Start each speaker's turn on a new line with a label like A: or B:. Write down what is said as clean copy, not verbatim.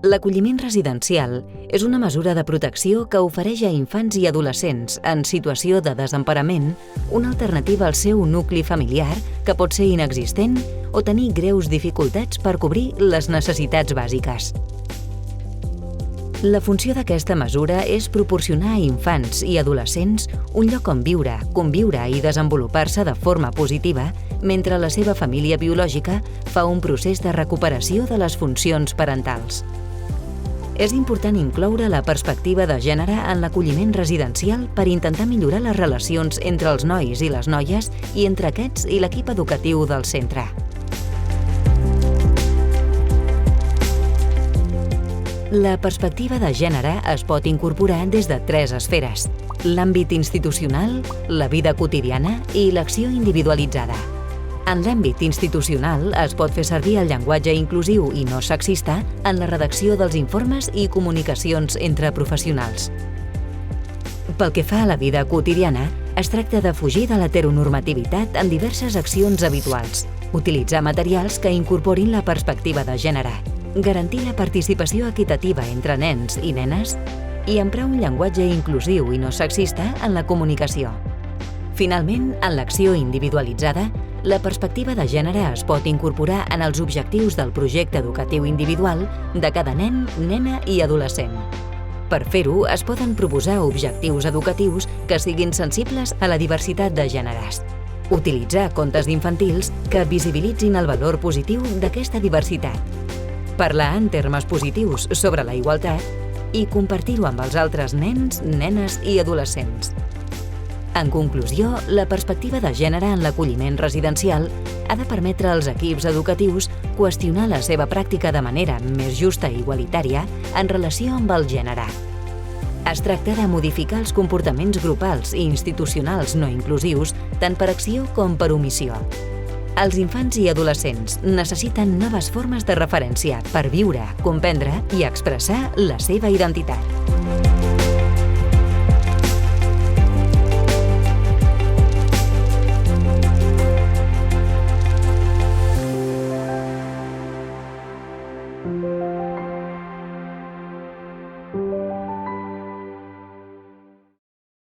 A: L'acolliment residencial és una mesura de protecció que ofereix a infants i adolescents en situació de desemparament una alternativa al seu nucli familiar que pot ser inexistent o tenir greus dificultats per cobrir les necessitats bàsiques. La funció d'aquesta mesura és proporcionar a infants i adolescents un lloc on viure, conviure i desenvolupar-se de forma positiva mentre la seva família biològica fa un procés de recuperació de les funcions parentals. És important incloure la perspectiva de gènere en l'acolliment residencial per intentar millorar les relacions entre els nois i les noies i entre aquests i l'equip educatiu del centre. La perspectiva de gènere es pot incorporar des de 3 esferes: l'àmbit institucional, la vida quotidiana i l'acció individualitzada. En l'àmbit institucional es pot fer servir el llenguatge inclusiu i no sexista en la redacció dels informes i comunicacions entre professionals. Pel que fa a la vida quotidiana, es tracta de fugir de l'heteronormativitat en diverses accions habituals, utilitzar materials que incorporin la perspectiva de gènere, garantir la participació equitativa entre nens i nenes i emprar un llenguatge inclusiu i no sexista en la comunicació. Finalment, en l'acció individualitzada, la perspectiva de gènere es pot incorporar en els objectius del projecte educatiu individual de cada nen, nena i adolescent. Per fer-ho, es poden proposar objectius educatius que siguin sensibles a la diversitat de gèneres. Utilitzar contes infantils que visibilitzin el valor positiu d'aquesta diversitat. Parlar en termes positius sobre la igualtat i compartir-ho amb els altres nens, nenes i adolescents. En conclusió, la perspectiva de gènere en l'acolliment residencial ha de permetre als equips educatius qüestionar la seva pràctica de manera més justa i igualitària en relació amb el gènere. Es tracta de modificar els comportaments grupals i institucionals no inclusius tant per acció com per omissió. Els infants i adolescents necessiten noves formes de referència per viure, comprendre i expressar la seva identitat.